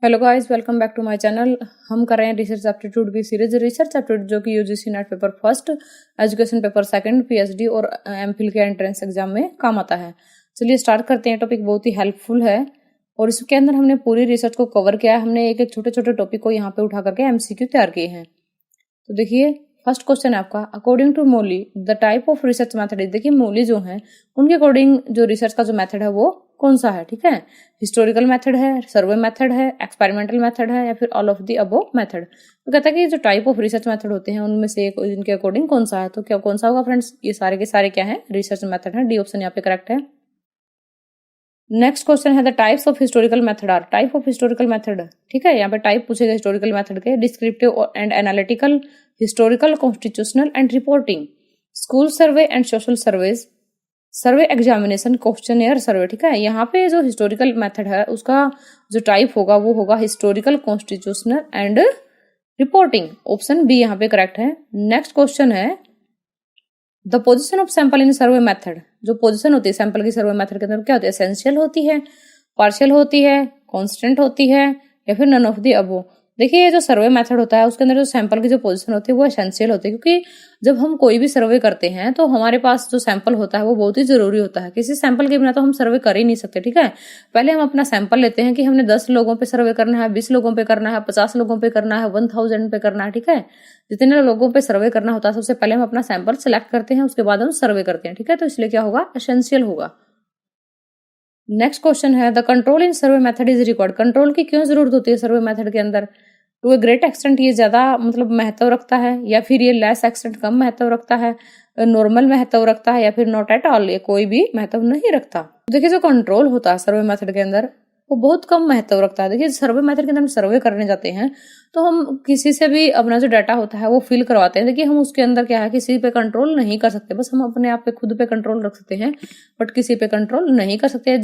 Hello guys, welcome back to my channel. हम कर रहे हैं रिसर्च एप्टीट्यूड की सीरीज रिसर्च एप्टीट्यूड जो कि UGC NET paper first, education paper second, PhD और एमफिल के एंट्रेंस एग्जाम में काम आता है। चलिए स्टार्ट करते हैं। टॉपिक बहुत ही हेल्पफुल है और इसके अंदर हमने पूरी रिसर्च को कवर किया है। हमने एक एक छोटे छोटे टॉपिक को यहाँ पे उठा करके एमसीक्यू तैयार किए हैं। तो देखिए फर्स्ट क्वेश्चन है आपका, according to Mouly the type of research method is. देखिए मोली जो है उनके अकॉर्डिंग जो रिसर्च का जो मेथड है वो कौन सा है, ठीक है। हिस्टोरिकल मेथड है, सर्वे मेथड है, एक्सपेरिमेंटल मेथड है या फिर all of the above method. तो कहता है कि जो टाइप ऑफ रिसर्च मेथड होते हैं उनमें से एक इनके अकॉर्डिंग कौन सा है। तो क्या कौन सा होगा फ्रेंड्स, ये सारे के सारे क्या है, रिसर्च मेथड है। डी ऑप्शन यहाँ पे करेक्ट है। नेक्स्ट क्वेश्चन है the types of historical method are. Type of historical method, ठीक है, यहाँ पे टाइप पूछेगा हिस्टोरिकल मेथड के। Descriptive and analytical, historical, constitutional and reporting, school survey and social surveys, survey examination, questionnaire survey, ठीक है। यहाँ पे जो हिस्टोरिकल मेथड है उसका जो टाइप होगा वो होगा historical, constitutional and reporting. Option B यहाँ पे करेक्ट है। नेक्स्ट क्वेश्चन है the position of sample in survey method. जो पोजिशन होती है सैंपल की सर्वे मेथड के अंदर क्या होती है, एसेंशियल होती है, पार्शियल होती है, कांस्टेंट होती है या फिर नन ऑफ द अबव। देखिए ये जो सर्वे मेथड होता है उसके अंदर जो सैंपल की जो पोजीशन होती है वो एसेंशियल होती है, क्योंकि जब हम कोई भी सर्वे करते हैं तो हमारे पास जो सैंपल होता है वो बहुत ही जरूरी होता है। किसी सैंपल के बिना तो हम सर्वे कर ही नहीं सकते, ठीक है। पहले हम अपना सैंपल लेते हैं कि हमने 10 लोगों पे सर्वे करना है, 20 लोगों पे करना है, 50 लोगों पे करना है, 1000 पे करना है, ठीक है। जितने लोगों पे सर्वे करना होता है सबसे पहले हम अपना सैंपल सिलेक्ट करते हैं, उसके बाद हम सर्वे करते हैं, ठीक है। तो इसलिए क्या होगा, एसेंशियल होगा। नेक्स्ट क्वेश्चन है the control in survey method is required. Control की क्यों जरूरत होती है सर्वे मेथड के अंदर। टू ए ग्रेट एक्सटेंट ये ज्यादा मतलब महत्व रखता है या फिर ये लेस एक्सटेंट कम महत्व रखता है, नॉर्मल महत्व रखता है या फिर नॉट एट ऑल, ये कोई भी महत्व नहीं रखता। देखिए जो कंट्रोल होता है सर्वे मेथड के अंदर वो बहुत कम महत्व रखता है। देखिए सर्वे मेथड के अंदर हम सर्वे करने जाते हैं तो हम किसी से भी अपना जो डाटा होता है वो फिल करवाते हैं। देखिए हम उसके अंदर क्या है, किसी पे कंट्रोल नहीं कर सकते, बस हम अपने आप पे खुद पे कंट्रोल रख सकते हैं बट किसी पे कंट्रोल नहीं कर सकते।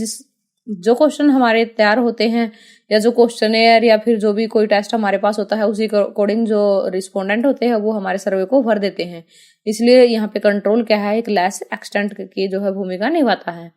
जो क्वेश्चन हमारे तैयार होते हैं या जो क्वेश्चनेयर या फिर जो भी कोई टेस्ट हमारे पास होता है उसी के अकॉर्डिंग जो रिस्पोंडेंट होते हैं वो हमारे सर्वे को भर देते हैं। इसलिए यहाँ पे कंट्रोल क्या है, एक लेस एक्सटेंट की जो है भूमिका निभाता है।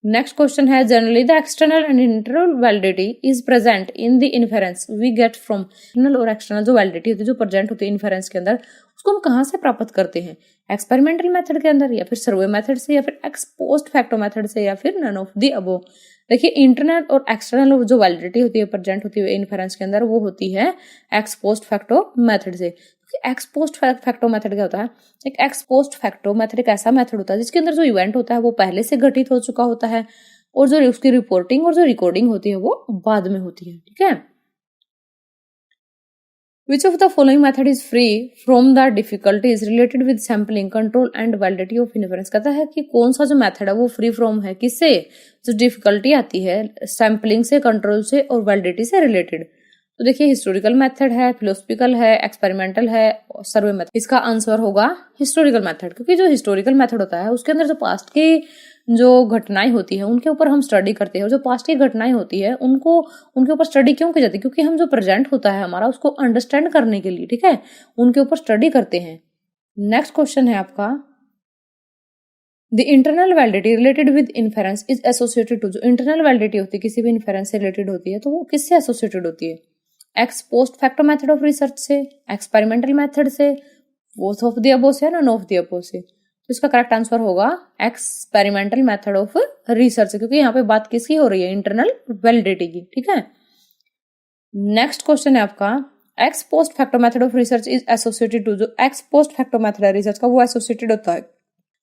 नेक्स्ट क्वेश्चन है generally the external and internal validity is present in the inference we get from. Internal और एक्सटर्नल जो वैलिडिटी होती है जो प्रेजेंट होती है इन्फेरेंस के अंदर उसको हम कहाँ से प्राप्त करते हैं, एक्सपेरिमेंटल मेथड के अंदर या फिर सर्वे मेथड से या फिर एक्स पोस्ट फैक्टो मेथड से या फिर नन ऑफ द अबव। देखिए इंटरनल और एक्सटर्नल जो वैलिडिटी होती है प्रेजेंट होती है इन्फेरेंस के अंदर वो होती है एक्स पोस्ट फैक्टो मेथड से। एक्स पोस्ट फैक्टो मेथड क्या होता है, एक एक्स पोस्ट फैक्टो मेथड एक ऐसा मेथड होता है जिसके अंदर जो इवेंट होता है वो पहले से घटित हो चुका होता है और जो उसकी रिपोर्टिंग और जो रिकॉर्डिंग होती है वो बाद में होती है, ठीक है। Which of the following method is free from the difficulties related with sampling, control and validity of inference। कहता है कि कौन सा जो मेथड है वो फ्री फ्रॉम है, किससे, जो डिफिकल्टी आती है सैम्पलिंग से, कंट्रोल से और वैलिडिटी से रिलेटेड। तो देखिए हिस्टोरिकल मेथड है, फिलोसफिकल है, एक्सपेरिमेंटल है, सर्वे मेथड। इसका आंसर होगा हिस्टोरिकल मेथड, क्योंकि जो हिस्टोरिकल मेथड होता है उसके अंदर जो पास्ट की जो घटनाएं होती है उनके ऊपर हम स्टडी करते हैं और जो पास्ट की घटनाएं होती है उनको उनके ऊपर स्टडी क्यों की जाती है, क्योंकि हम जो प्रेजेंट होता है हमारा उसको अंडरस्टैंड करने के लिए, ठीक है, उनके ऊपर स्टडी करते हैं। नेक्स्ट क्वेश्चन है आपका the internal validity related with inference is associated to. जो इंटरनल वैलिडिटी होती है किसी भी इन्फेरेंस से रिलेटेड होती है तो वो किससे एसोसिएटेड होती है, x post facto method of research से, एक्सपेरिमेंटल मेथड से, बोथ ऑफ द अबव से, नन ऑफ द अबव से। तो इसका करेक्ट आंसर होगा एक्सपेरिमेंटल मेथड ऑफ रिसर्च, क्योंकि यहाँ पे बात किसकी हो रही है, इंटरनल वैलिडिटी की, ठीक है। नेक्स्ट क्वेश्चन है आपका ex post facto method of research is associated to. जो एक्स पोस्ट फैक्टो मेथड है रिसर्च का वो एसोसिएटेड होता है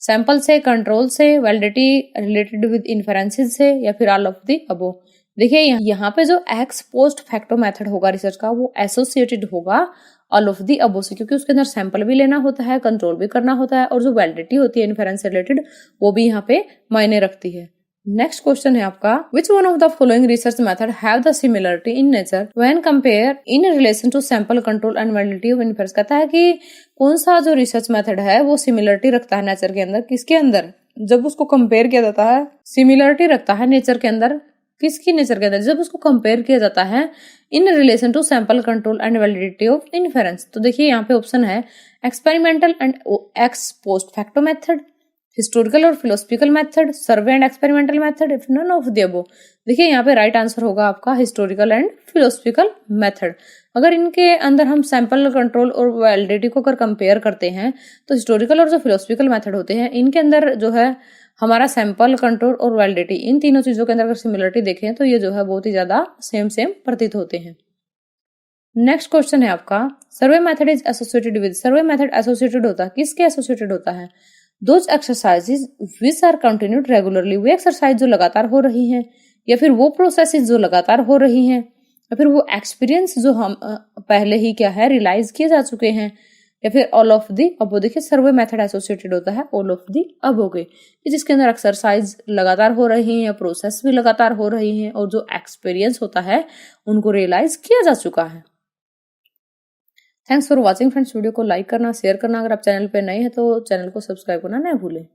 सैंपल से, कंट्रोल से, वैलिडिटी रिलेटेड विद इन्फेरेंसेस से या फिर ऑल ऑफ द अबव। देखिए यहाँ पे जो एक्स पोस्ट फैक्टो मेथड होगा रिसर्च का वो एसोसिएटेड होगा ऑल ऑफ दी अबव से, क्योंकि उसके अंदर सैंपल भी लेना होता है, कंट्रोल भी करना होता है और जो वैलिडिटी होती है इन्फेरेंस से रिलेटेड वो भी यहाँ पे मायने रखती है। नेक्स्ट क्वेश्चन है आपका which one of the following research method have the similarity in nature when compare in relation to sample, control and validity of inference. कहता है कि कौन सा जो रिसर्च मेथड है वो सिमिलरिटी रखता है नेचर के अंदर, किसके अंदर, जब उसको कंपेयर किया जाता है, सिमिलरिटी रखता है नेचर के अंदर, किसकी नेचर के अंदर, जब उसको कंपेयर किया जाता है in relation to sample, control and validity of inference. तो देखिए यहाँ पे ऑप्शन है experimental and ex post facto method, historical और philosophical method, survey and experimental method, if none of the above. देखिए यहाँ पे राइट आंसर होगा आपका हिस्टोरिकल एंड फिलोसफिकल मेथड। अगर इनके अंदर हम सैंपल कंट्रोल और वैलिडिटी को अगर कंपेयर करते हैं तो हिस्टोरिकल और जो फिलोसफिकल मेथड होते हैं इनके अंदर जो है हमारा सैंपल कंट्रोल और वैलिडिटी, इन तीनों चीजों के अंदर अगर सिमिलरिटी देखें तो ये जो है बहुत ही ज्यादा सेम प्रतीत होते हैं। नेक्स्ट क्वेश्चन है आपका, survey method is associated with. Survey method associated होता है, किसके एसोसिएटेड होता है? Those exercises which are continued regularly, वो एक्सरसाइज जो लगातार हो रही हैं, या फिर वो प्रोसेसेस जो लगातार हो रही हैं, या फिर वो एक्सपीरियंस जो हम पहले ही क्या है रियलाइज किए जा चुके हैं, या फिर ऑल ऑफ दी अबो। देखिए सर्वे मेथड एसोसिएटेड होता है ऑल ऑफ दी अबो के, जिसके अंदर एक्सरसाइज लगातार हो रही है, प्रोसेस भी लगातार हो रही है, और जो एक्सपीरियंस होता है उनको रियलाइज किया जा चुका है। Thanks for watching friends. Video को लाइक करना, शेयर करना, अगर आप चैनल पे नए हैं तो चैनल को सब्सक्राइब करना ना भूलें।